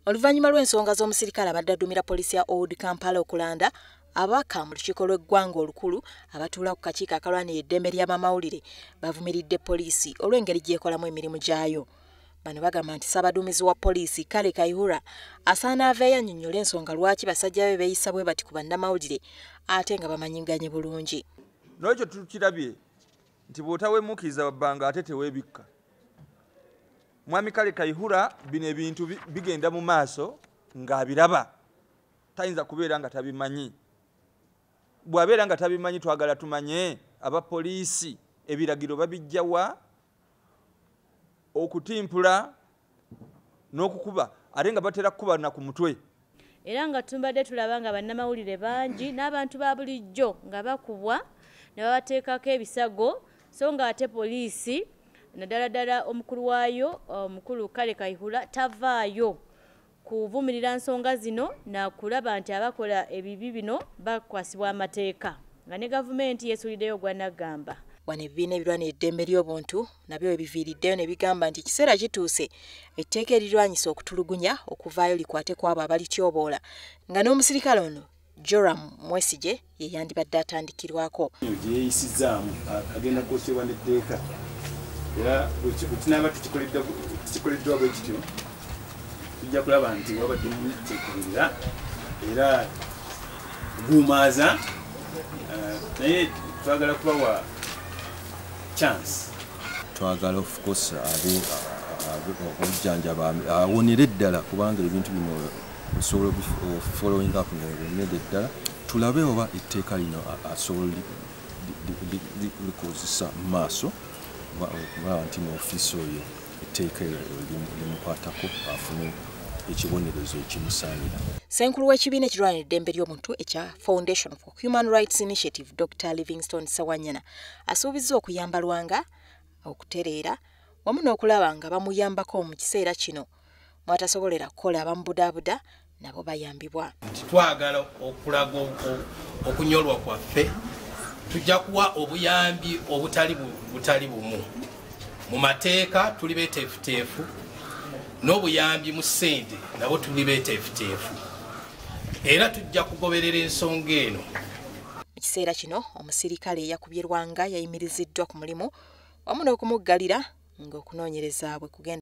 Oluvannyuma lw'ensonga z'omusirikale abadde addumira poliisi ya Old Kampala okulanda abaka mu lukiiko lw'eggwanga olukulu abatuula ku kakiiko akalwanira eddembe ly'abamawulire bavumiridde poliisi olw'engeri gy'ekolamu emirimu gyayo. Bano bagamba nti Ssaabaduumizi wa poliisi Kale Kaihura asaana aveeyo annyonnyole ensonga lwaki basajja be beeyisa bwe bati ku bannamawulire ate nga bamanyiganye bulungi. N'ekyo tukirabye nti bw'otaweemukiriza wabbanga ate teweebikka. Mwami Kale Kaihura bino ebintu bigenda mu maaso ng'abiraba, tayinza kubeera nga tabimanyi. Bw'abeera nga tabimanyi twagala tumanye abapoliisi ebiragiro babijjawa okutimpula n'okukuba ate nga batera kukuba na ku mutwe. Era nga tumbadde tulaba nga bannamawulire bangi n'abantu ba bulijjo nga bakubwa ne babateekako ebisago so nga ate poliisi naddala ddala omukulu waayo omukulu Kale Kaihura tavaayo kuvumirira nsonga zino na kulaba nti abakola ebibi bino bakwasibwa amateeka nga ne gavumenti yeesuuliddeyo gwanagamba. Wano ebibiina ebirwanira eddembe ly'obuntu nabyo webiviiriddeyo ne bigamba nti ekiseera kituuse etteeka erirwanyisa okutulugunya okuvaayo likwate ku abo abalityoboola nga n'omusirikale ono Joram Mwesige ye yandibadde atandikirwako. Yeeyisizaamu agenda kwosebwa n'eddeeka era bwekinaba tukikoleddwa bwe kityo tujja kulaba nti wabadde mukyekubirira era guumaaza naye twagala kubawa chance. Twagala of course obujjanjaba awonere ddala kubanga ebintu bino bisobola following up ng'ebinene ddala tulabe oba etteeka lino asobola likozesa mu maaso okulaba nti n'ofiisi oyo etteeka limukwatako afune ekibonerezo ekimusaanira. Ssenkulu w'ekibiina ekirwanira eddembe ly'omuntu ekya Foundation for Human Rights Initiative Dr. Livingstone Sawanyana asuubizza okuyamba Lwanga okutereera wamu n'okulaba nga bamuyambako mu kiseera kino mwatasobolera kukola abamubudaabuda nabo bayambibwa. Twagala okulaga okunyolwa kwaffe tujja kuwa obuyambi obutali bumu mu mateeka tuli beeteefuteefu n'obuyambi mu ssente nabo tuli beeteefuteefu era tujja kugoberera ensonga eno. Mu kiseera kino omusirikale eyakubye Lwanga yayimiriziddwa ku mulimu wamu n'okumuggalira ng'okunoonyereza bwe kugenda.